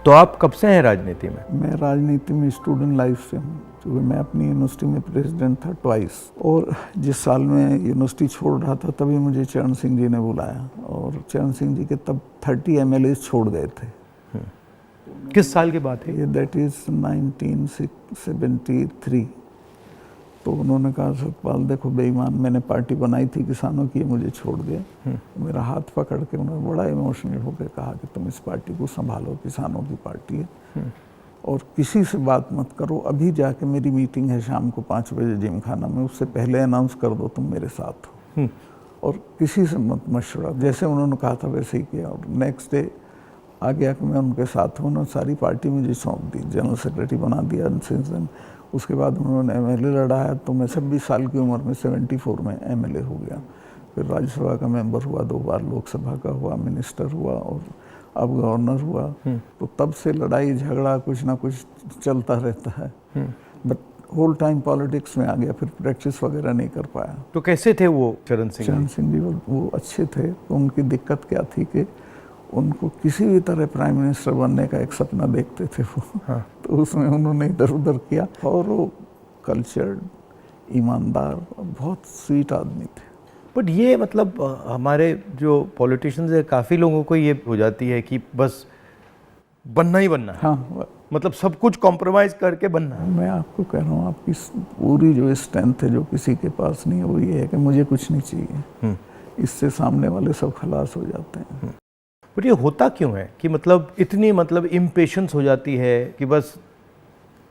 तो आप कब से हैं राजनीति में? मैं राजनीति में स्टूडेंट लाइफ से हूँ, क्योंकि मैं अपनी यूनिवर्सिटी में प्रेसिडेंट था ट्वाइस। और जिस साल में यूनिवर्सिटी छोड़ रहा था तभी मुझे चरण सिंह जी ने बुलाया, और चरण सिंह जी के तब 30 MLA छोड़ गए थे। किस साल की बात है? ये दैट इज़ 1973। तो उन्होंने कहा सतपाल देखो बेईमान, मैंने पार्टी बनाई थी किसानों की, मुझे छोड़ दिया। मेरा हाथ पकड़ के उन्होंने बड़ा इमोशनल होकर कहा कि तुम इस पार्टी को संभालो, किसानों की पार्टी है, और किसी से बात मत करो। अभी जाके मेरी मीटिंग है शाम को 5 बजे जिम खाना में, उससे पहले अनाउंस कर दो तुम मेरे साथ हो, और किसी से मत मशवरा। जैसे उन्होंने कहा था वैसे ही किया, और नेक्स्ट डे आ गया कि मैं उनके साथ हूँ। उन्होंने सारी पार्टी मुझे सौंप दी, जनरल सेक्रेटरी बना दिया। उसके बाद उन्होंने MLA लड़ाया, तो मैं 26 साल की उम्र में 74 में MLA हो गया। फिर राज्यसभा का मेंबर हुआ, 2 बार लोकसभा का हुआ, मिनिस्टर हुआ, और अब गवर्नर हुआ। तो तब से लड़ाई झगड़ा कुछ ना कुछ चलता रहता है। बट होल टाइम पॉलिटिक्स में आ गया, फिर प्रैक्टिस वगैरह नहीं कर पाया। तो कैसे थे वो चरण सिंह? चरण सिंह जी वो अच्छे थे। तो उनकी दिक्कत क्या थी कि उनको किसी भी तरह प्राइम मिनिस्टर बनने का एक सपना देखते थे वो। हाँ। तो उसमें उन्होंने इधर उधर किया, और वो कल्चर्ड, ईमानदार, बहुत स्वीट आदमी थे। बट ये मतलब हमारे जो पॉलिटिशियंस है, काफ़ी लोगों को ये हो जाती है कि बस बनना ही बनना है। हाँ, मतलब सब कुछ कॉम्प्रोमाइज़ करके बनना है। मैं आपको कह रहा हूँ, आपकी पूरी जो स्ट्रेंथ है जो किसी के पास नहीं है, वो ये है कि मुझे कुछ नहीं चाहिए। इससे सामने वाले सब खलास हो जाते हैं। बट ये होता क्यों है कि मतलब इतनी मतलब इम्पेशेंस हो जाती है कि बस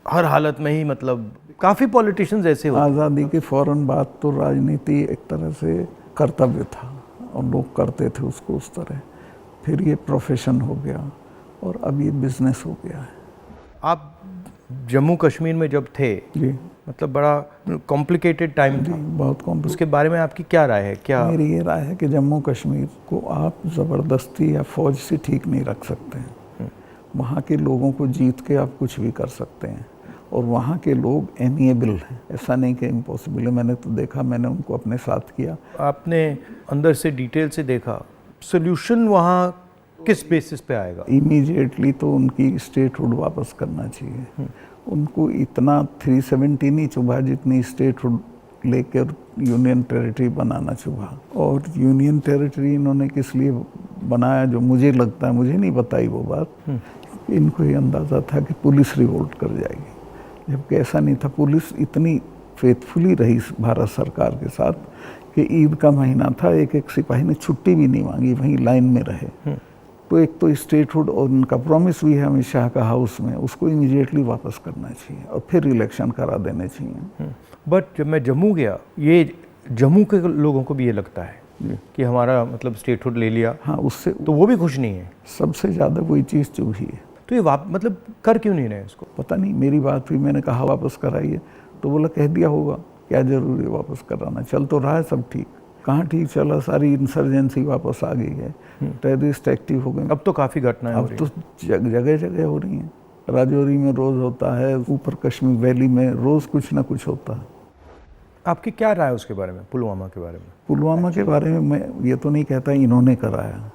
हर हालत में ही, मतलब काफ़ी पॉलिटिशियंस ऐसे होते हैं। आज़ादी के फ़ौरन बाद तो राजनीति एक तरह से कर्तव्य था, और लोग करते थे उसको उस तरह। फिर ये प्रोफेशन हो गया, और अब ये बिजनेस हो गया है। आप जम्मू कश्मीर में जब थे जी, मतलब बड़ा कॉम्प्लिकेटेड टाइम था, बहुत कॉम्प्लिकेटेड। उसके बारे में आपकी क्या राय है? क्या मेरी ये राय है कि जम्मू कश्मीर को आप ज़बरदस्ती या फौज से ठीक नहीं रख सकते हैं। वहाँ के लोगों को जीत के आप कुछ भी कर सकते हैं, और वहाँ के लोग एमिएबल हैं। ऐसा नहीं कि इम्पॉसिबल है। मैंने तो देखा, मैंने उनको अपने साथ किया। आपने अंदर से डिटेल से देखा, सोल्यूशन वहाँ किस बेसिस पे आएगा? इमीडिएटली तो उनकी स्टेटहुड वापस करना चाहिए। उनको इतना 370 नहीं चुभा जितनी स्टेटहुड लेकर यूनियन टेरिटरी बनाना चुभा। और यूनियन टेरिटरी इन्होंने किस लिए बनाया, जो मुझे लगता है, मुझे नहीं बताई वो बात, इनको ये अंदाज़ा था कि पुलिस रिवोल्ट कर जाएगी, जबकि ऐसा नहीं था। पुलिस इतनी फेथफुली रही भारत सरकार के साथ कि ईद का महीना था, एक सिपाही ने छुट्टी भी नहीं मांगी, वहीं लाइन में रहे। तो एक तो स्टेटहुड, और उनका प्रॉमिस भी है अमित शाह का हाउस में, उसको इमीडिएटली वापस करना चाहिए, और फिर इलेक्शन करा देने चाहिए। बट जब मैं जम्मू गया, ये जम्मू के लोगों को भी ये लगता है कि हमारा मतलब स्टेटहुड ले लिया। हाँ, उससे तो वो भी खुश नहीं है। सबसे ज़्यादा वही चीज़ चुभी है। तो ये मतलब कर क्यों नहीं रहे इसको? पता नहीं, मेरी बात हुई, मैंने कहा वापस कराइए, तो बोला कह दिया होगा, क्या जरूरी है वापस कराना, चल तो रहा है सब ठीक। कहाँ ठीक चला, सारी इंसर्जेंसी वापस आ गई है, टेररिस्ट एक्टिव हो गए। अब तो काफ़ी घटनाएं हो रही हैं। अब तो जगह जगह हो रही हैं। राजौरी में रोज़ होता है, ऊपर कश्मीर वैली में रोज़ कुछ ना कुछ होता है। आपकी क्या राय है उसके बारे में, पुलवामा के बारे में? पुलवामा के बारे में मैं ये तो नहीं कहता इन्होंने कराया,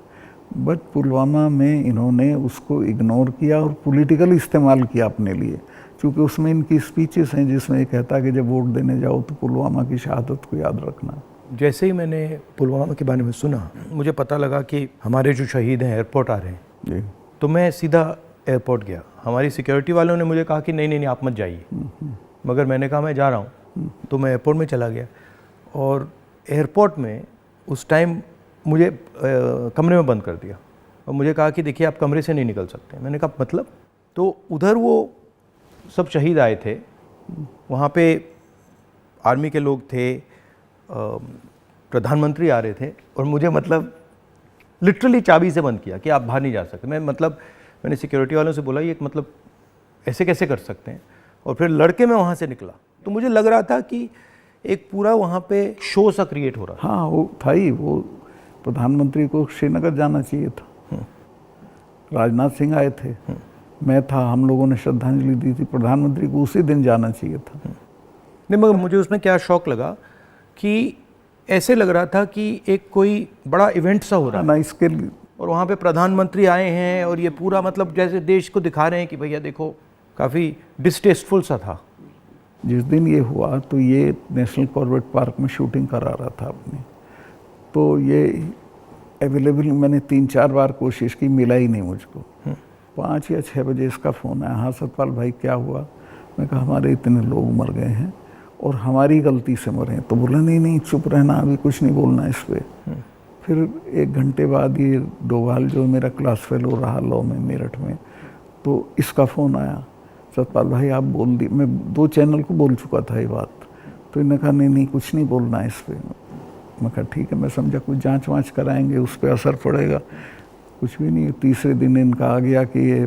बट पुलवामा में इन्होंने उसको इग्नोर किया और पॉलिटिकल इस्तेमाल किया अपने लिए। क्योंकि उसमें इनकी स्पीचेस हैं जिसमें ये कहता है कि जब वोट देने जाओ तो पुलवामा की शहादत को याद रखना। जैसे ही मैंने पुलवामा के बारे में सुना, मुझे पता लगा कि हमारे जो शहीद हैं एयरपोर्ट आ रहे हैं जी, तो मैं सीधा एयरपोर्ट गया। हमारी सिक्योरिटी वालों ने मुझे कहा कि नहीं आप मत जाइए, मगर मैंने कहा मैं जा रहा हूँ। तो मैं एयरपोर्ट में चला गया, और एयरपोर्ट में उस टाइम मुझे कमरे में बंद कर दिया, और मुझे कहा कि देखिए आप कमरे से नहीं निकल सकते। मैंने कहा मतलब? तो उधर वो सब शहीद आए थे, वहाँ पे आर्मी के लोग थे, प्रधानमंत्री आ रहे थे, और मुझे मतलब लिटरली चाबी से बंद किया कि आप बाहर नहीं जा सकते। मैंने सिक्योरिटी वालों से बोला ये मतलब ऐसे कैसे कर सकते हैं, और फिर लड़के मैं वहाँ से निकला। तो मुझे लग रहा था कि एक पूरा वहाँ पे शो सा क्रिएट हो रहा था। हाँ, वो था ही। वो प्रधानमंत्री को श्रीनगर जाना चाहिए था, राजनाथ सिंह आए थे, मैं था, हम लोगों ने श्रद्धांजलि दी थी। प्रधानमंत्री को उसी दिन जाना चाहिए था। नहीं, मगर मुझे उसमें क्या शौक लगा कि ऐसे लग रहा था कि एक कोई बड़ा इवेंट सा हो रहा है। ना, इसके और वहाँ पे प्रधानमंत्री आए हैं और ये पूरा मतलब जैसे देश को दिखा रहे हैं कि भैया देखो, काफ़ी डिस्टेस्टफुल सा था। जिस दिन ये हुआ तो ये नेशनल कॉर्बेट पार्क में शूटिंग करा रहा था अपनी, तो ये अवेलेबल मैंने 3-4 बार कोशिश की, मिला ही नहीं मुझको। 5 या 6 बजे इसका फ़ोन आया, हाँ सतपाल भाई क्या हुआ? मैं कहा हमारे इतने लोग मर गए हैं और हमारी गलती से मरे हैं। तो बोला नहीं नहीं चुप रहना, अभी कुछ नहीं बोलना इस पर। फिर 1 घंटे बाद ये डोभाल जो मेरा क्लास फेलो रहा लॉ में मेरठ में, तो इसका फ़ोन आया, सतपाल भाई आप बोल दी। मैं 2 चैनल को बोल चुका था ये बात, तो इन्होंने कहा नहीं नहीं कुछ नहीं बोलना है इस पर। मैं कहा ठीक है, मैं समझा कुछ जांच वाँच कराएंगे, उस पर असर पड़ेगा। कुछ भी नहीं। तीसरे दिन इनका आ गया कि ये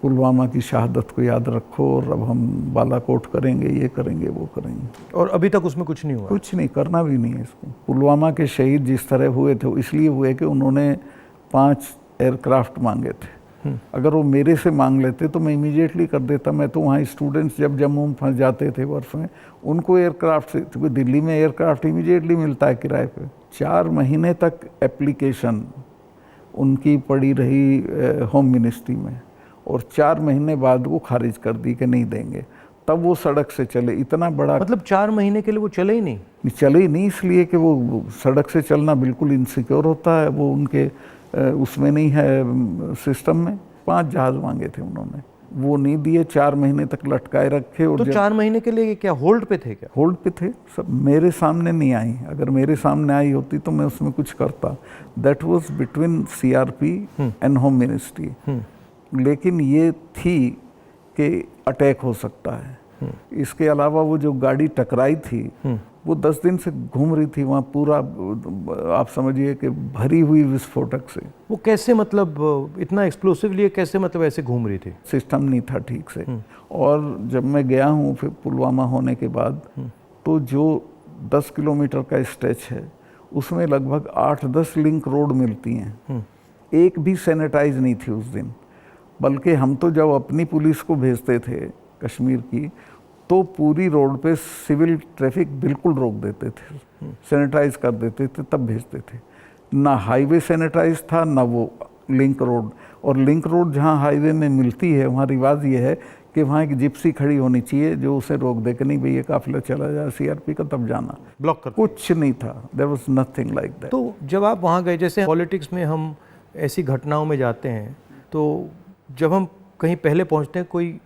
पुलवामा की शहादत को याद रखो और अब हम बालाकोट करेंगे, ये करेंगे, वो करेंगे। और अभी तक उसमें कुछ नहीं हुआ? कुछ नहीं, करना भी नहीं है इसको। पुलवामा के शहीद जिस तरह हुए थे इसलिए हुए कि उन्होंने 5 एयरक्राफ्ट मांगे थे। अगर वो मेरे से मांग लेते तो मैं इमीडिएटली कर देता। मैं तो वहाँ स्टूडेंट्स जब जम्मू में फंस जाते थे बर्फ में, उनको एयरक्राफ्ट से, क्योंकि दिल्ली में एयरक्राफ्ट इमीडिएटली मिलता है किराए पे। 4 महीने तक एप्लीकेशन उनकी पड़ी रही होम मिनिस्ट्री में, और 4 महीने बाद वो खारिज कर दी कि नहीं देंगे। तब वो सड़क से चले। इतना बड़ा, मतलब 4 महीने के लिए वो चले ही नहीं? चले ही नहीं, इसलिए कि वो सड़क से चलना बिल्कुल इनसिक्योर होता है, वो उनके उसमें नहीं है सिस्टम में। 5 जहाज़ मांगे थे उन्होंने, वो नहीं दिए। 4 महीने तक लटकाए रखे। और तो 4 महीने के लिए क्या होल्ड पे थे? क्या होल्ड पे थे? सब मेरे सामने नहीं आई। अगर मेरे सामने आई होती तो मैं उसमें कुछ करता। That was between CRP and home ministry. लेकिन ये थी कि अटैक हो सकता है। इसके अलावा वो जो गाड़ी टकराई थी वो 10 दिन से घूम रही थी वहाँ, पूरा आप समझिए कि भरी हुई विस्फोटक से। वो कैसे, मतलब इतना एक्सप्लोसिवली कैसे, मतलब ऐसे घूम रही थी? सिस्टम नहीं था ठीक से। और जब मैं गया हूँ फिर पुलवामा होने के बाद, तो जो 10 किलोमीटर का स्ट्रेच है उसमें लगभग 8-10 लिंक रोड मिलती हैं। एक भी सैनिटाइज नहीं थी उस दिन। बल्कि हम तो जब अपनी पुलिस को भेजते थे कश्मीर की, तो पूरी रोड पे सिविल ट्रैफिक बिल्कुल रोक देते थे, सैनिटाइज कर देते थे, तब भेजते थे। ना हाईवे सैनिटाइज था, ना वो लिंक रोड। और लिंक रोड जहाँ हाईवे में मिलती है वहाँ रिवाज ये है कि वहाँ एक जिप्सी खड़ी होनी चाहिए जो उसे रोक दे कि नहीं भई ये काफिला चला जाए सीआरपी का, तब जाना। ब्लॉक कर कुछ नहीं था, there was nothing like that. तो जब आप वहाँ गए, जैसे पॉलिटिक्स में हम ऐसी घटनाओं में जाते हैं, तो जब हम कहीं पहले पहुँचते हैं कोई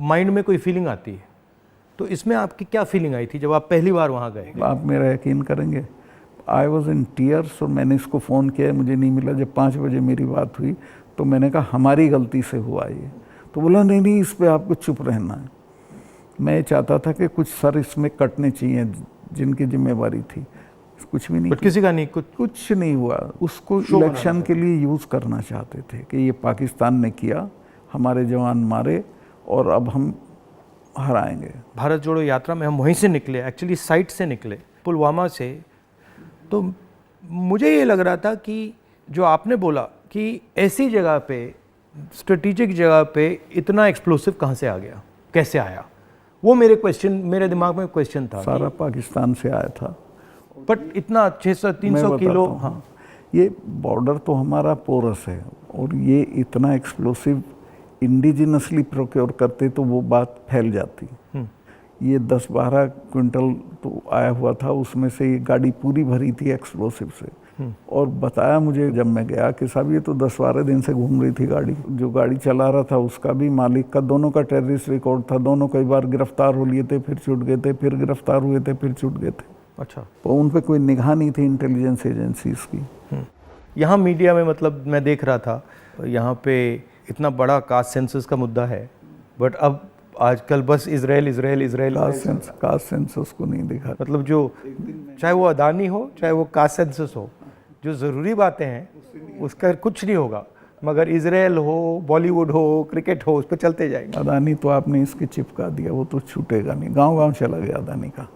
माइंड में कोई फीलिंग आती है, तो इसमें आपकी क्या फीलिंग आई थी जब आप पहली बार वहाँ गए? आप मेरा यकीन करेंगे, आई वॉज इन टीयर्स। और मैंने इसको फ़ोन किया, मुझे नहीं मिला। जब 5 बजे मेरी बात हुई तो मैंने कहा हमारी गलती से हुआ ये। तो बोला नहीं नहीं इस पर आपको चुप रहना है। मैं चाहता था कि कुछ सर इसमें कटने चाहिए जिनकी जिम्मेवारी थी। कुछ भी नहीं, किसी का नहीं, कुछ नहीं हुआ। उसको इलेक्शन के लिए यूज़ करना चाहते थे कि ये पाकिस्तान ने किया, हमारे जवान मारे और अब हम हराएंगे। भारत जोड़ो यात्रा में हम वहीं से निकले, एक्चुअली साइट से निकले, पुलवामा से। तो मुझे ये लग रहा था कि जो आपने बोला कि ऐसी जगह पे, स्ट्रेटेजिक जगह पे इतना एक्सप्लोसिव कहाँ से आ गया, कैसे आया, वो मेरे दिमाग में क्वेश्चन था। सारा पाकिस्तान से आया था, बट इतना 600-300 किलो। हाँ, ये बॉर्डर तो हमारा पोरस है, और ये इतना एक्सप्लोसिव इंडिजिनसली प्रोक्योर करते तो वो बात फैल जाती। ये 10-12 क्विंटल तो आया हुआ था, उसमें से ये गाड़ी पूरी भरी थी एक्सप्लोसिव से। और बताया मुझे जब मैं गया कि साहब ये तो 10-12 दिन से घूम रही थी गाड़ी। जो गाड़ी चला रहा था उसका भी, मालिक का, दोनों का टेररिस्ट रिकॉर्ड था। दोनों कई बार गिरफ्तार हो लिए थे, फिर छूट गए थे, फिर गिरफ्तार हुए थे, फिर छूट गए थे। अच्छा, तो उन पर कोई निगाह नहीं थी इंटेलिजेंस एजेंसीज की। यहाँ मीडिया में, मतलब मैं देख रहा था, यहाँ पे इतना बड़ा कास्ट सेंसस का मुद्दा है, बट अब आजकल बस इजराइल। कास्ट सेंसस को नहीं दिखा। मतलब जो, चाहे वो अदानी हो, चाहे वो कास्ट सेंसस हो, जो ज़रूरी बातें हैं उसका कुछ नहीं होगा, मगर इजराइल हो, बॉलीवुड हो, क्रिकेट हो, उस पर चलते जाएंगे। अदानी तो आपने इसके चिपका दिया, वो तो छूटेगा नहीं। गांव-गांव चला गया अदानी का।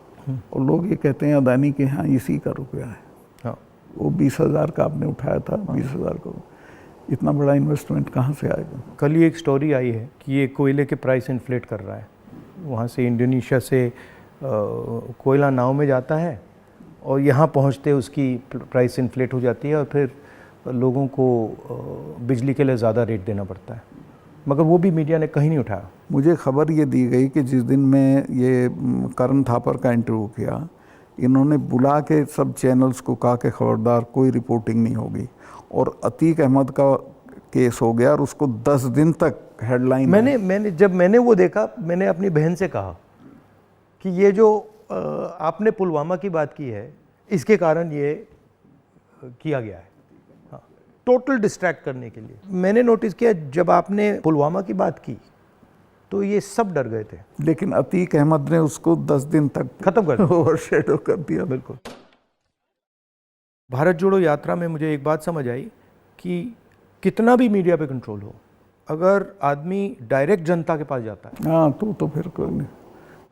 और लोग ये कहते हैं अदानी के यहाँ इसी का रुपया है। हाँ, वो 20,000 का आपने उठाया था, 20,000 को इतना बड़ा इन्वेस्टमेंट कहाँ से आएगा? कल ही एक स्टोरी आई है कि ये कोयले के प्राइस इन्फ्लेट कर रहा है। वहाँ से इंडोनेशिया से कोयला नाव में जाता है और यहाँ पहुँचते उसकी प्राइस इन्फ्लेट हो जाती है, और फिर लोगों को बिजली के लिए ज़्यादा रेट देना पड़ता है, मगर वो भी मीडिया ने कहीं नहीं उठाया। मुझे खबर ये दी गई कि जिस दिन मैं ये करण थापर का इंटरव्यू किया, इन्होंने बुला के सब चैनल्स को कहा कि खबरदार कोई रिपोर्टिंग नहीं होगी, और अतीक अहमद का केस हो गया और उसको 10 दिन तक हेडलाइन। जब मैंने वो देखा, मैंने अपनी बहन से कहा कि ये जो आपने पुलवामा की बात की है, इसके कारण ये किया गया है, हाँ, टोटल डिस्ट्रैक्ट करने के लिए। मैंने नोटिस किया जब आपने पुलवामा की बात की तो ये सब डर गए थे, लेकिन अतीक अहमद ने उसको 10 दिन तक खत्म कर दिया, ओवरशैडो कर दिया। बिल्कुल। भारत जोड़ो यात्रा में मुझे एक बात समझ आई कि कितना भी मीडिया पे कंट्रोल हो, अगर आदमी डायरेक्ट जनता के पास जाता है, हाँ, तो फिर कोई नहीं,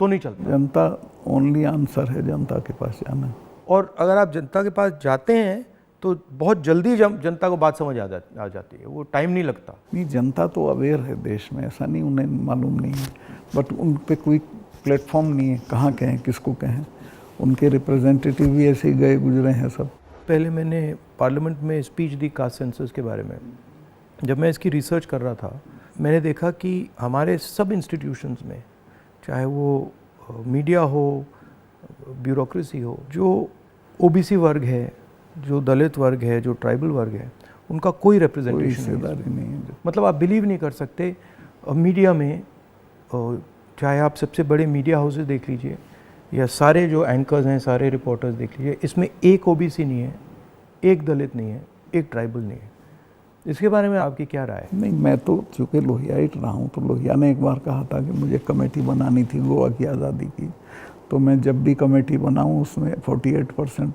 तो नहीं चलता। जनता ओनली आंसर है, जनता के पास जाना। और अगर आप जनता के पास जाते हैं तो बहुत जल्दी जनता को बात समझ आ जाती है, वो टाइम नहीं लगता। नहीं, जनता तो अवेयर है देश में, ऐसा नहीं उन्हें मालूम नहीं है, बट उन पे कोई प्लेटफॉर्म नहीं है, कहाँ कहें, किसको कहें। उनके रिप्रेजेंटेटिव भी ऐसे ही गए गुजरे हैं सब। पहले मैंने पार्लियामेंट में स्पीच दी कास्ट सेंसस के बारे में। जब मैं इसकी रिसर्च कर रहा था, मैंने देखा कि हमारे सब इंस्टीट्यूशंस में, चाहे वो मीडिया हो, ब्यूरोक्रेसी हो, जो ओबीसी वर्ग है, जो दलित वर्ग है, जो ट्राइबल वर्ग है, उनका कोई रिप्रेजेंटेशन नहीं है। मतलब आप बिलीव नहीं कर सकते, मीडिया में चाहे आप सबसे बड़े मीडिया हाउसेस देख लीजिए या सारे जो एंकर्स हैं, सारे रिपोर्टर्स देख लीजिए, इसमें एक ओबीसी नहीं है, एक दलित नहीं है, एक ट्राइबल नहीं है। इसके बारे में आपकी क्या राय है? नहीं, मैं तो चूँकि लोहियाइट रहा हूँ, तो लोहिया ने एक बार कहा था कि मुझे कमेटी बनानी थी गोवा की आज़ादी की, तो मैं जब भी कमेटी बनाऊँ उसमें 48%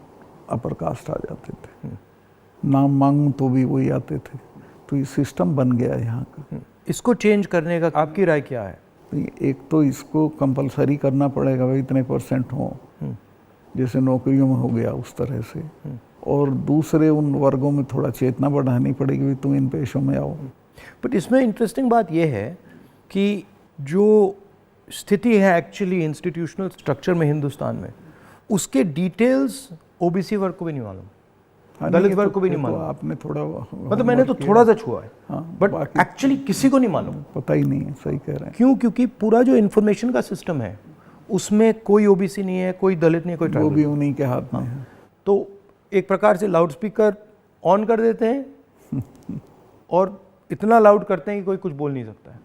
अपर कास्ट आ जाते थे, नाम मांगूं तो भी वही आते थे। तो ये सिस्टम बन गया है यहाँ का। इसको चेंज करने का आपकी राय क्या है? एक तो इसको कंपलसरी करना पड़ेगा, भाई इतने % हो, जैसे नौकरियों में हो गया उस तरह से। और दूसरे उन वर्गों में थोड़ा चेतना बढ़ानी पड़ेगी, भाई तुम इन पेशों में आओ। बट इसमें इंटरेस्टिंग बात यह है कि जो स्थिति है एक्चुअली इंस्टीट्यूशनल स्ट्रक्चर में हिंदुस्तान में, उसके डिटेल्स ओबीसी वर्ग को भी नहीं मालूम, दलित वर्ग को भी नहीं मालूम। आपने थोड़ा, मतलब मैंने तो थोड़ा सा छुआ है, बट एक्चुअली किसी को नहीं मालूम, पता ही नहीं है। सही कह रहे हैं। क्यों? क्योंकि पूरा जो इन्फॉर्मेशन का सिस्टम है उसमें कोई ओबीसी नहीं है, कोई दलित नहीं है, कोई ट्राइबल, वो भी उन्हीं के हाथ में है। तो एक प्रकार से लाउड स्पीकर ऑन कर देते हैं और इतना लाउड करते हैं कि कोई कुछ बोल नहीं सकता है।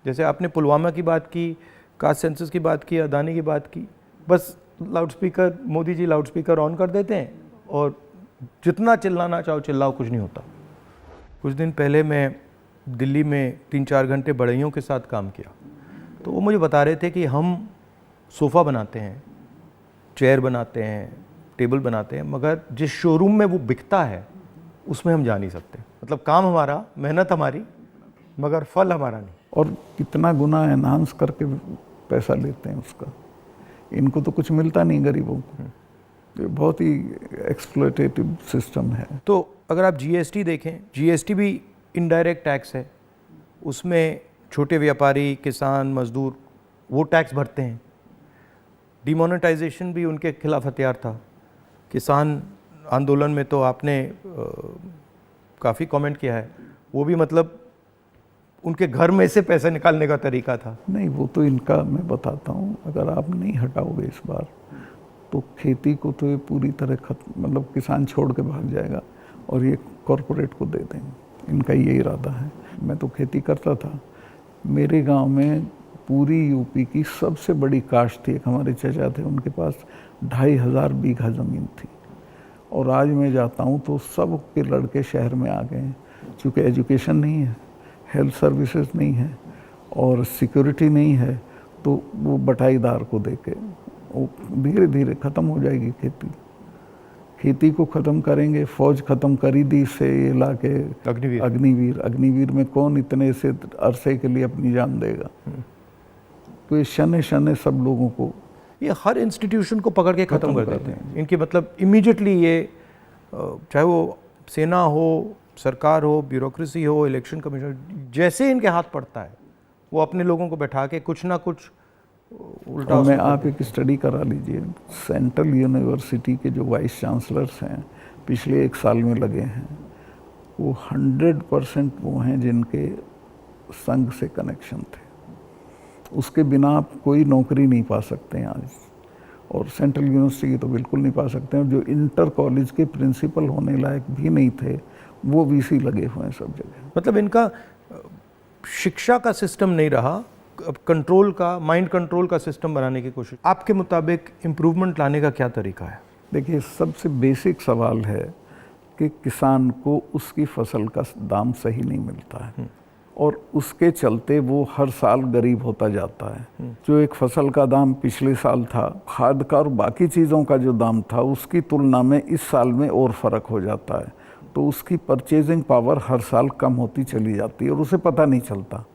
जैसे आपने पुलवामा की बात की, कास्ट सेंसस की बात की, अदानी की बात की, बस loudspeaker, Modi ji loudspeaker on कर देते हैं और जितना चिल्लाना चाहो चिल्लाओ, कुछ नहीं होता। कुछ दिन पहले मैं दिल्ली में 3-4 घंटे बढ़इयों के साथ काम किया, तो वो मुझे बता रहे थे कि हम सोफ़ा बनाते हैं, चेयर बनाते हैं, टेबल बनाते हैं, मगर जिस शोरूम में वो बिकता है उसमें हम जा नहीं सकते। मतलब काम हमारा, मेहनत हमारी, मगर फल हमारा नहीं। और कितना गुना एनहांस करके पैसा लेते हैं उसका। इनको तो कुछ मिलता नहीं गरीबों को। ये बहुत ही एक्सप्लॉयटेटिव सिस्टम है। तो अगर आप जीएसटी देखें, जीएसटी भी इनडायरेक्ट टैक्स है, उसमें छोटे व्यापारी, किसान, मजदूर वो टैक्स भरते हैं। डिमोनेटाइजेशन भी उनके खिलाफ हथियार था। किसान आंदोलन में तो आपने काफ़ी कमेंट किया है, वो भी मतलब उनके घर में से पैसे निकालने का तरीका था। नहीं, वो तो इनका मैं बताता हूँ, अगर आप नहीं हटाओगे इस बार तो खेती को तो ये पूरी तरह खत्म, मतलब किसान छोड़ के भाग जाएगा और ये कॉरपोरेट को दे देंगे। इनका ये इरादा है। मैं तो खेती करता था। मेरे गांव में पूरी यूपी की सबसे बड़ी काश्त थी। एक हमारे चचा थे, उनके पास 2500 बीघा ज़मीन थी। और आज मैं जाता हूँ तो सब के लड़के शहर में आ गए हैं, क्योंकि एजुकेशन नहीं है, हेल्थ सर्विसेज नहीं है और सिक्योरिटी नहीं है, तो वो बटाईदार को देके वो धीरे धीरे ख़त्म हो जाएगी खेती। खेती को ख़त्म करेंगे, फौज ख़त्म करी दी से ये ला के अग्निवीर में कौन इतने से अरसे के लिए अपनी जान देगा। तो ये शने शने सब लोगों को, ये हर इंस्टीट्यूशन को पकड़ के ख़त्म कर देते हैं। इनकी मतलब इमीडिएटली ये, चाहे वो सेना हो, सरकार हो, ब्यूरोक्रेसी हो, इलेक्शन कमीशन, जैसे इनके हाथ पड़ता है वो अपने लोगों को बैठा के कुछ ना कुछ उल्टा। मैं आप एक स्टडी करा लीजिए, सेंट्रल यूनिवर्सिटी के जो वाइस चांसलर्स हैं पिछले 1 साल में लगे हैं, वो 100% वो हैं जिनके संघ से कनेक्शन थे। उसके बिना आप कोई नौकरी नहीं पा सकते हैं आज, और सेंट्रल यूनिवर्सिटी की तो बिल्कुल नहीं पा सकते हैं। जो इंटर कॉलेज के प्रिंसिपल होने लायक भी नहीं थे, वो वीसी लगे हुए हैं सब जगह। मतलब इनका शिक्षा का सिस्टम नहीं रहा, कंट्रोल का, माइंड कंट्रोल का सिस्टम बनाने की कोशिश। आपके मुताबिक इम्प्रूवमेंट लाने का क्या तरीका है? देखिए, सबसे बेसिक सवाल है कि किसान को उसकी फसल का दाम सही नहीं मिलता है, और उसके चलते वो हर साल गरीब होता जाता है। जो एक फसल का दाम पिछले साल था, खाद का और बाकी चीज़ों का जो दाम था, उसकी तुलना में इस साल में और फ़र्क हो जाता है। तो उसकी परचेजिंग पावर हर साल कम होती चली जाती है और उसे पता नहीं चलता।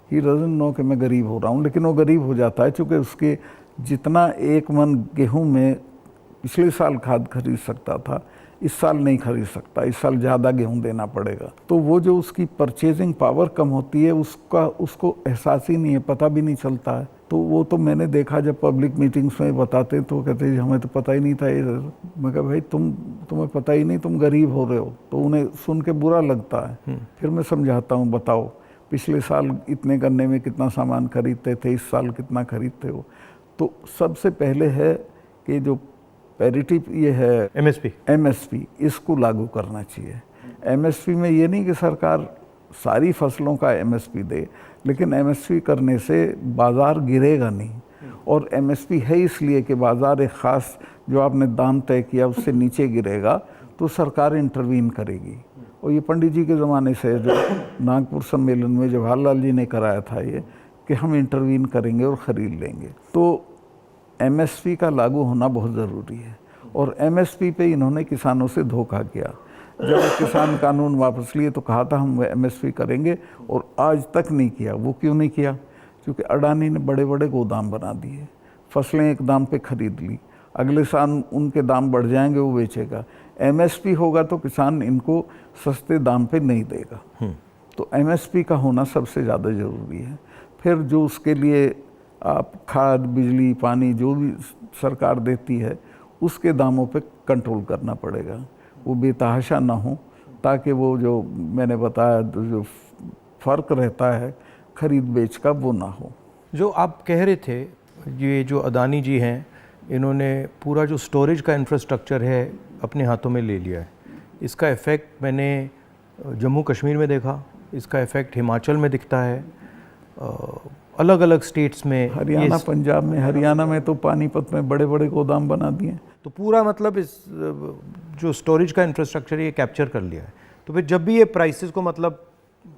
ही डजंट नो कि मैं गरीब हो रहा हूँ, लेकिन वो गरीब हो जाता है क्योंकि उसके जितना एक मन गेहूं में पिछले साल खाद खरीद सकता था, इस साल नहीं खरीद सकता, इस साल ज़्यादा गेहूं देना पड़ेगा। तो वो जो उसकी परचेजिंग पावर कम होती है, उसको एहसास ही नहीं है, पता भी नहीं चलता है। तो वो तो मैंने देखा, जब पब्लिक मीटिंग्स में बताते तो कहते हमें तो पता ही नहीं था ये। मैं कहा भाई तुम्हें पता ही नहीं, तुम गरीब हो रहे हो। तो उन्हें सुन के बुरा लगता है। फिर मैं समझाता हूँ, बताओ पिछले साल इतने गन्ने में कितना सामान खरीदते थे, इस साल कितना खरीदते हो। तो सबसे पहले है कि जो पैरिटी ये है एमएसपी, इसको लागू करना चाहिए। एमएसपी में ये नहीं कि सरकार सारी फसलों का एमएसपी दे, लेकिन एमएसपी करने से बाज़ार गिरेगा नहीं। और एमएसपी है इसलिए कि बाज़ार एक ख़ास जो आपने दाम तय किया उससे नीचे गिरेगा तो सरकार इंटरवीन करेगी। और ये पंडित जी के ज़माने से, जो नागपुर सम्मेलन में जवाहरलाल जी ने कराया था ये, कि हम इंटरवीन करेंगे और ख़रीद लेंगे। तो एमएसपी का लागू होना बहुत ज़रूरी है। और एमएसपी पे इन्होंने किसानों से धोखा किया। जब किसान कानून वापस लिए तो कहा था हम एमएसपी करेंगे, और आज तक नहीं किया। वो क्यों नहीं किया? क्योंकि अडानी ने बड़े बड़े गोदाम बना दिए, फसलें एक दाम पे खरीद ली, अगले साल उनके दाम बढ़ जाएंगे, वो बेचेगा। एमएसपी होगा तो किसान इनको सस्ते दाम पे नहीं देगा। तो एमएसपी का होना सबसे ज़्यादा ज़रूरी है। फिर जो उसके लिए आप खाद, बिजली, पानी जो भी सरकार देती है, उसके दामों पे कंट्रोल करना पड़ेगा, वो बेतहाशा ना हो, ताकि वो जो मैंने बताया जो फ़र्क रहता है खरीद बेच का, वो ना हो। जो आप कह रहे थे, ये जो अदानी जी हैं, इन्होंने पूरा जो स्टोरेज का इंफ्रास्ट्रक्चर है अपने हाथों में ले लिया है। इसका इफ़ेक्ट मैंने जम्मू कश्मीर में देखा, इसका इफ़ेक्ट हिमाचल में दिखता है, अलग अलग स्टेट्स में, हरियाणा, पंजाब में। हरियाणा में तो पानीपत में बड़े बड़े गोदाम बना दिए। तो पूरा मतलब इस जो स्टोरेज का इंफ्रास्ट्रक्चर ये कैप्चर कर लिया है। तो फिर जब भी ये प्राइसेस को मतलब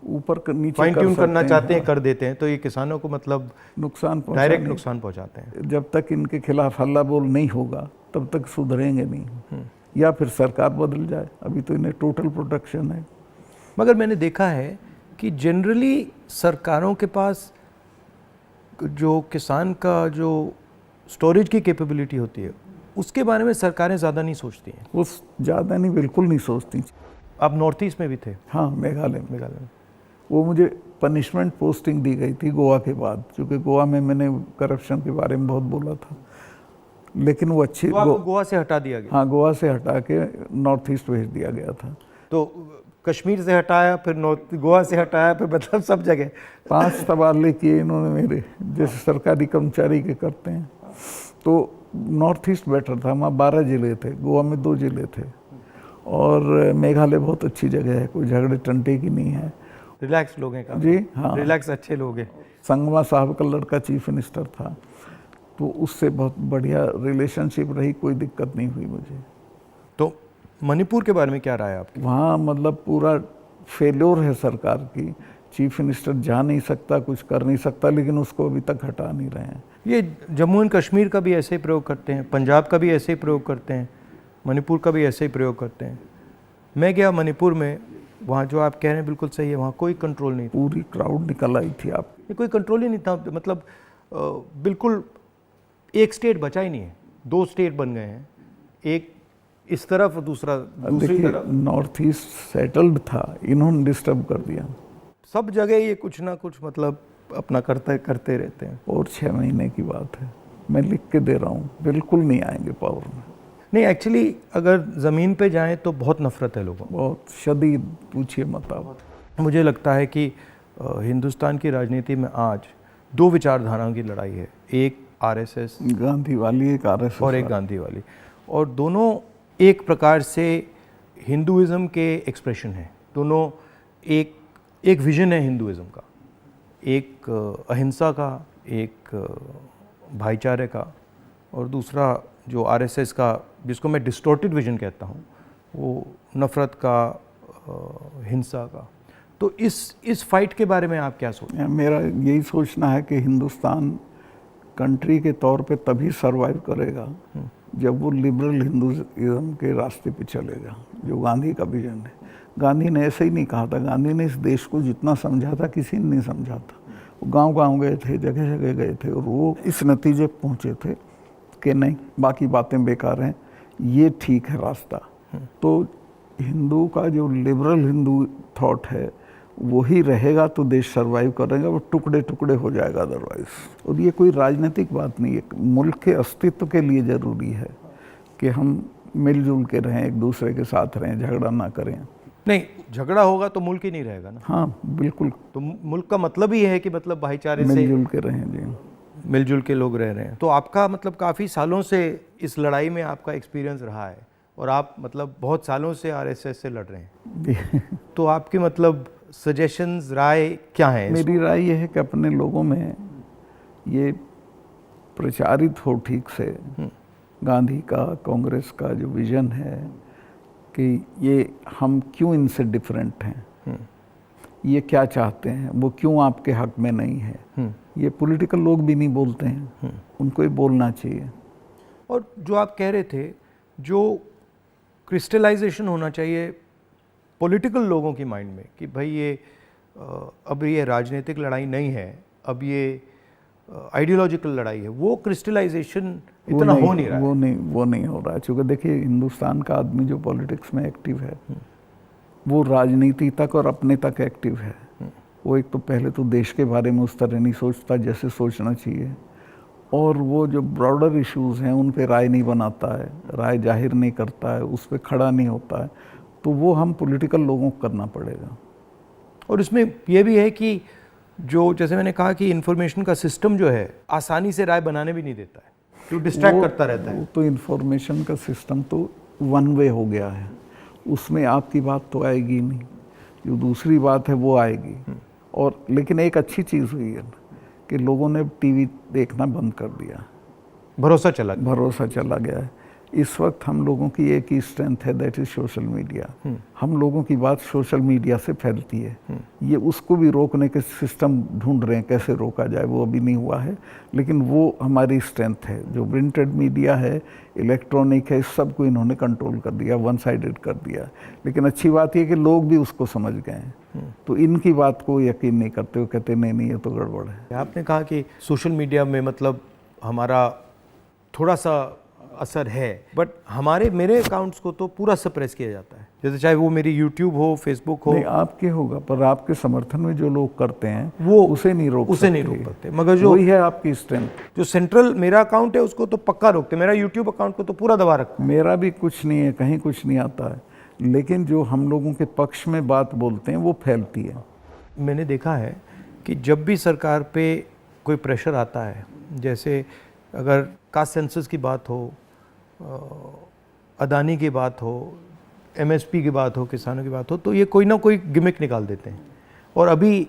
ऊपर नीचे फाइन ट्यून करना चाहते हैं, कर देते हैं, तो ये किसानों को मतलब नुकसान, डायरेक्ट नुकसान पहुंचाते हैं। जब तक इनके खिलाफ हल्ला बोल नहीं होगा तब तक सुधरेंगे नहीं, या फिर सरकार बदल जाए। अभी तो इन्हें टोटल प्रोटेक्शन है। मगर मैंने देखा है कि जनरली सरकारों के पास जो किसान का जो स्टोरेज की कैपेबिलिटी होती है, उसके बारे में सरकारें ज़्यादा नहीं सोचती हैं। वो ज़्यादा नहीं, बिल्कुल नहीं सोचती। आप नॉर्थ ईस्ट में भी थे? हाँ, मेघालय में। में वो मुझे पनिशमेंट पोस्टिंग दी गई थी गोवा के बाद, क्योंकि गोवा में मैंने करप्शन के बारे में बहुत बोला था। लेकिन वो अच्छी, गोवा से हटा दिया गया? हाँ, गोवा से हटा के नॉर्थ ईस्ट भेज दिया गया था। तो कश्मीर से हटाया, फिर गोवा से हटाया, फिर मतलब सब जगह 5 तबादले किए इन्होंने मेरे, जैसे सरकारी कर्मचारी के करते हैं। तो नॉर्थ ईस्ट बेटर था, वहाँ 12 ज़िले थे, गोवा में 2 ज़िले थे। और मेघालय बहुत अच्छी जगह है, कोई झगड़े टंटे की नहीं है, रिलैक्स लोग हैं जी। हाँ, रिलैक्स अच्छे लोग हैं। संगमा साहब का लड़का चीफ मिनिस्टर था, तो उससे बहुत बढ़िया रिलेशनशिप रही, कोई दिक्कत नहीं हुई मुझे। तो मणिपुर के बारे में क्या राय है आपकी? वहाँ मतलब पूरा फेल्योर है सरकार की। चीफ मिनिस्टर जा नहीं सकता, कुछ कर नहीं सकता, लेकिन उसको अभी तक हटा नहीं रहे हैं। ये जम्मू एंड कश्मीर का भी ऐसे ही प्रयोग करते हैं, पंजाब का भी ऐसे ही प्रयोग करते हैं, मणिपुर का भी ऐसे ही प्रयोग करते हैं। मैं गया मणिपुर में, वहाँ जो आप कह रहे हैं बिल्कुल सही है, वहाँ कोई कंट्रोल नहीं था। पूरी क्राउड निकल आई थी। आप कोई कंट्रोल ही नहीं था, मतलब बिल्कुल एक स्टेट बचा ही नहीं है, 2 स्टेट बन गए हैं, एक इस तरफ और दूसरा दूसरी तरफ। नॉर्थ ईस्ट सेटल्ड था, इन्होंने डिस्टर्ब कर दिया। सब जगह ये कुछ ना कुछ मतलब अपना करते रहते हैं। और 6 महीने की बात है, मैं लिख के दे रहा हूँ, बिल्कुल नहीं आएंगे पावर में। नहीं, एक्चुअली अगर ज़मीन पे जाएं तो बहुत नफ़रत है लोगों को, बहुत शदीद, पूछिए मत आप। मुझे लगता है कि हिंदुस्तान की राजनीति में आज दो विचारधाराओं की लड़ाई है, एक आरएसएस गांधी वाली, एक आरएसएस और एक गांधी वाली, और दोनों एक प्रकार से हिंदुइज़्म के एक्सप्रेशन हैं। दोनों एक विजन है हिंदुइज़्म का, एक अहिंसा का, एक भाईचारे का, और दूसरा जो आरएसएस का, जिसको मैं डिस्टॉर्टेड विजन कहता हूँ, वो नफ़रत का, हिंसा का। तो इस फाइट के बारे में आप क्या सोचते हैं? मेरा यही सोचना है कि हिंदुस्तान कंट्री के तौर पे तभी सरवाइव करेगा जब वो लिबरल हिंदुइज्म के रास्ते पे चलेगा, जो गांधी का विजन है। गांधी ने ऐसे ही नहीं कहा था, गांधी ने इस देश को जितना समझा था किसी ने नहीं समझा था। वो गांव-गांव गए थे, जगह जगह गए थे, और वो इस नतीजे पहुंचे थे कि नहीं, बाकी बातें बेकार हैं, ये ठीक है रास्ता। तो हिंदू का जो लिबरल हिंदू थॉट है वही रहेगा तो देश सरवाइव करेगा, वो टुकड़े टुकड़े हो जाएगा अदरवाइज। और ये कोई राजनीतिक बात नहीं है, मुल्क के अस्तित्व के लिए ज़रूरी है कि हम मिलजुल के रहें, एक दूसरे के साथ रहें, झगड़ा ना करें। नहीं, झगड़ा होगा तो मुल्क ही नहीं रहेगा ना। हाँ बिल्कुल, तो मुल्क का मतलब ही है कि मतलब भाईचारे से मिलजुल के रहें जी, मिलजुल के लोग रह रहे हैं। तो आपका मतलब काफ़ी सालों से इस लड़ाई में आपका एक्सपीरियंस रहा है, और आप मतलब बहुत सालों से आरएसएस से लड़ रहे हैं। तो आपकी मतलब सजेशंस, राय क्या है? मेरी राय ये है कि अपने लोगों में ये प्रचारित हो ठीक से गांधी का, कांग्रेस का जो विजन है कि ये हम क्यों इनसे डिफरेंट हैं, ये क्या चाहते हैं, वो क्यों आपके हक में नहीं है, ये पॉलिटिकल लोग भी नहीं बोलते हैं, उनको ये बोलना चाहिए। और जो आप कह रहे थे, जो क्रिस्टलाइजेशन होना चाहिए पॉलिटिकल लोगों की माइंड में कि भाई ये अब ये राजनीतिक लड़ाई नहीं है, अब ये आइडियोलॉजिकल लड़ाई है, वो क्रिस्टलाइजेशन इतना हो नहीं रहा है। वो नहीं हो रहा है, क्योंकि देखिए हिंदुस्तान का आदमी जो पॉलिटिक्स में एक्टिव है वो राजनीति तक और अपने तक एक्टिव है। वो एक तो पहले तो देश के बारे में उस तरह नहीं सोचता जैसे सोचना चाहिए, और वो जो ब्रॉडर इश्यूज़ हैं उन पे राय नहीं बनाता है, राय जाहिर नहीं करता है, उस पर खड़ा नहीं होता है। तो वो हम पॉलिटिकल लोगों को करना पड़ेगा। और इसमें यह भी है कि जो, जैसे मैंने कहा कि इंफॉर्मेशन का सिस्टम जो है आसानी से राय बनाने भी नहीं देता है, तो डिस्ट्रैक्ट करता रहता है। तो इंफॉर्मेशन का सिस्टम तो वन वे हो गया है, उसमें आपकी बात तो आएगी नहीं, जो दूसरी बात है वो आएगी। और लेकिन एक अच्छी चीज़ हुई है कि लोगों ने टीवी देखना बंद कर दिया, भरोसा चला गया है। इस वक्त हम लोगों की एक ही स्ट्रेंथ है, दैट इज सोशल मीडिया। हम लोगों की बात सोशल मीडिया से फैलती है, ये उसको भी रोकने के सिस्टम ढूंढ रहे हैं, कैसे रोका जाए, वो अभी नहीं हुआ है, लेकिन वो हमारी स्ट्रेंथ है। जो प्रिंटेड मीडिया है, इलेक्ट्रॉनिक है, इस सब को इन्होंने कंट्रोल कर दिया, वन साइडेड कर दिया। लेकिन अच्छी बात यह कि लोग भी उसको समझ गए हैं, तो इनकी बात को यकीन नहीं करते, वो कहते नहीं ये तो गड़बड़ है। आपने कहा कि सोशल मीडिया में मतलब हमारा थोड़ा सा असर है, बट मेरे अकाउंट्स को तो पूरा सप्रेस किया जाता है, जैसे चाहे वो मेरी यूट्यूब हो, फेसबुक हो। नहीं, आपके होगा, पर आपके समर्थन में जो लोग करते हैं वो उसे नहीं रोक सकते। मगर जो वही है आपकी स्ट्रेंथ। जो सेंट्रल मेरा अकाउंट है उसको तो पक्का रोकते, मेरा यूट्यूब अकाउंट को तो पूरा दबा रखते। मेरा भी कुछ नहीं है, कहीं कुछ नहीं आता है, लेकिन जो हम लोगों के पक्ष में बात बोलते हैं वो फैलती है। मैंने देखा है कि जब भी सरकार पे कोई प्रेशर आता है, जैसे अगर कास्ट सेंसस की बात हो, अदानी की बात हो, एमएसपी की बात हो, किसानों की बात हो, तो ये कोई ना कोई गिमिक निकाल देते हैं। और अभी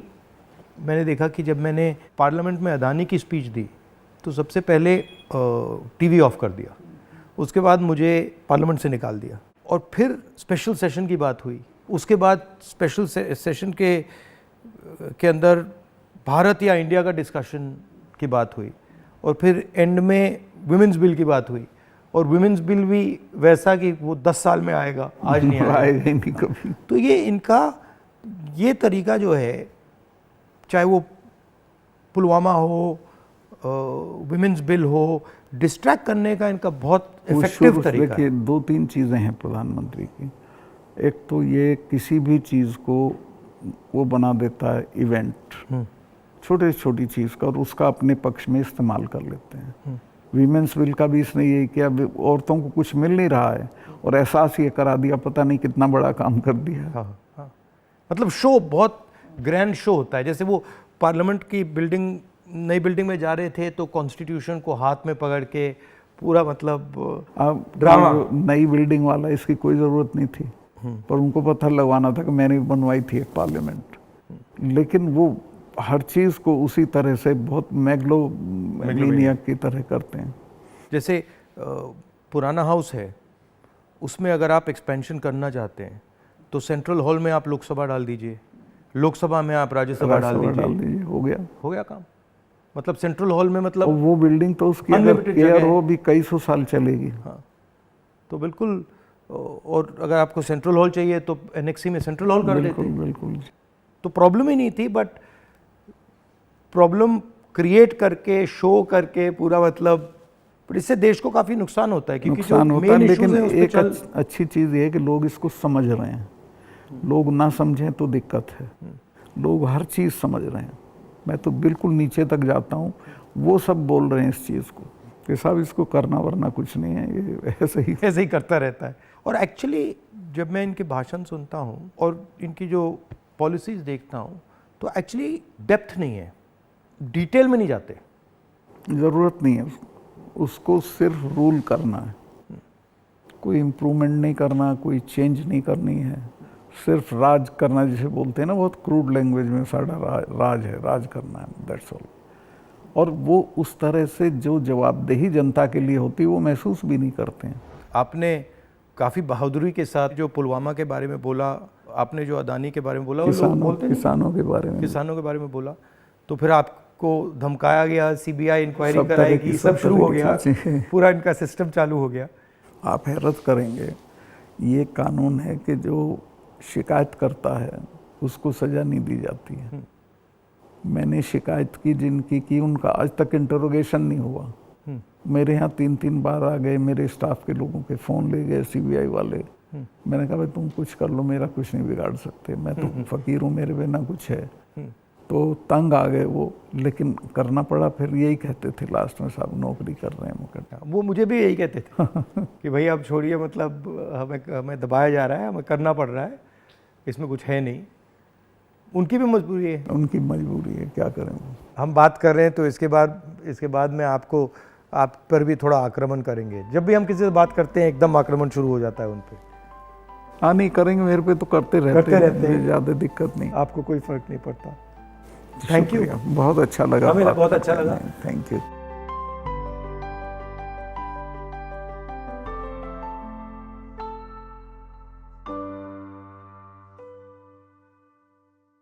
मैंने देखा कि जब मैंने पार्लियामेंट में अदानी की स्पीच दी तो सबसे पहले टीवी ऑफ कर दिया, उसके बाद मुझे पार्लियामेंट से निकाल दिया, और फिर स्पेशल सेशन की बात हुई, उसके बाद स्पेशल सेशन के अंदर भारत या इंडिया का डिस्कशन की बात हुई, और फिर एंड में विमेंस बिल की बात हुई, और विमेंस बिल भी वैसा कि वो 10 साल में आएगा, आज नहीं आएगा ही नहीं कभी। तो ये इनका ये तरीका जो है, चाहे वो पुलवामा हो, विमेंस बिल हो, डिस्ट्रैक्ट करने का इनका बहुत इफेक्टिव तरीका है। 2-3 चीज़ें हैं प्रधानमंत्री की। एक तो ये किसी भी चीज़ को वो बना देता है इवेंट, छोटी छोटी चीज़ का, और उसका अपने पक्ष में इस्तेमाल कर लेते हैं। वीमेंस बिल का भी इसने यही किया, औरतों को कुछ मिल नहीं रहा है और एहसास ये करा दिया, पता नहीं कितना बड़ा काम कर दिया। हाँ हाँ, मतलब शो बहुत ग्रैंड शो होता है। जैसे वो पार्लियामेंट की बिल्डिंग, नई बिल्डिंग में जा रहे थे तो कॉन्स्टिट्यूशन को हाथ में पकड़ के पूरा मतलब ड्रामा। नई बिल्डिंग वाला इसकी कोई ज़रूरत नहीं थी, पर उनको पत्थर लगवाना था कि मैंने बनवाई थी एक पार्लियामेंट। लेकिन वो हर चीज़ को उसी तरह से बहुत मैग्लोमैनियक की तरह करते हैं। जैसे पुराना हाउस है, उसमें अगर आप एक्सपेंशन करना चाहते हैं तो सेंट्रल हॉल में आप लोकसभा डाल दीजिए, लोकसभा में आप राज्यसभा डाल दीजिए, हो गया काम। मतलब सेंट्रल हॉल में मतलब वो बिल्डिंग तो उसकी अगर केयर हो भी कई सौ साल चलेगी। हाँ, तो बिल्कुल। और अगर आपको सेंट्रल हॉल चाहिए तो एनेक्सी में सेंट्रल हॉल कर देते। बिल्कुल। तो प्रॉब्लम ही नहीं थी, बट प्रॉब्लम क्रिएट करके, शो करके पूरा मतलब, पर इससे देश को काफ़ी नुकसान होता है। क्योंकि नुकसान होता है, लेकिन एक अच्छी चीज़ ये है कि लोग इसको समझ रहे हैं। लोग ना समझें तो दिक्कत है, लोग हर चीज़ समझ रहे हैं। मैं तो बिल्कुल नीचे तक जाता हूँ, वो सब बोल रहे हैं इस चीज़ को कि साहब इसको करना वरना कुछ नहीं है, ये ऐसे ही करता रहता है। और एक्चुअली जब मैं इनके भाषण सुनता हूँ और इनकी जो पॉलिसीज़ देखता हूँ तो एक्चुअली डेप्थ नहीं है, डिटेल में नहीं जाते। ज़रूरत नहीं है उसको सिर्फ रूल करना है, कोई इम्प्रूवमेंट नहीं करना, कोई चेंज नहीं करनी है, सिर्फ राज करना जिसे बोलते हैं ना, बहुत क्रूड लैंग्वेज में साड़ा राज है, राज करना है, दैट्स ऑल। और वो उस तरह से जो जवाबदेही जनता के लिए होती है वो महसूस भी नहीं करते हैं। आपने काफ़ी बहादुरी के साथ जो पुलवामा के बारे में बोला, आपने जो अदानी के बारे में बोला, किसानों के बारे में बोला, तो फिर आपको धमकाया गया, सीबीआई इंक्वायरी कराएगी, सब शुरू हो गया, पूरा इनका सिस्टम चालू हो गया। आप हैरत करेंगे, ये कानून है कि जो शिकायत करता है उसको सज़ा नहीं दी जाती है। मैंने शिकायत की जिनकी की, उनका आज तक इंटरोगेशन नहीं हुआ। मेरे यहाँ 3-3 बार आ गए, मेरे स्टाफ के लोगों के फ़ोन ले गए सीबीआई वाले। मैंने कहा भाई तुम कुछ कर लो, मेरा कुछ नहीं बिगाड़ सकते, मैं तो फ़कीर हूँ, मेरे बिना कुछ है। तो तंग आ गए वो, लेकिन करना पड़ा। फिर यही कहते थे लास्ट में, साहब नौकरी कर रहे हैं मुकदमा। वो मुझे भी यही कहते थे कि भाई अब छोड़िए, मतलब हमें दबाया जा रहा है, हमें करना पड़ रहा है, इसमें कुछ है नहीं। उनकी भी मजबूरी है, उनकी मजबूरी है, क्या करें। हम बात कर रहे हैं तो इसके बाद में आप पर भी थोड़ा आक्रमण करेंगे। जब भी हम किसी से बात करते हैं एकदम आक्रमण शुरू हो जाता है उन पर। हाँ नहीं करेंगे, मेरे पे तो करते रहते हैं, ज़्यादा दिक्कत नहीं, आपको कोई फर्क नहीं पड़ता। थैंक यू, बहुत अच्छा लगा, हमें बहुत अच्छा लगा, थैंक यू।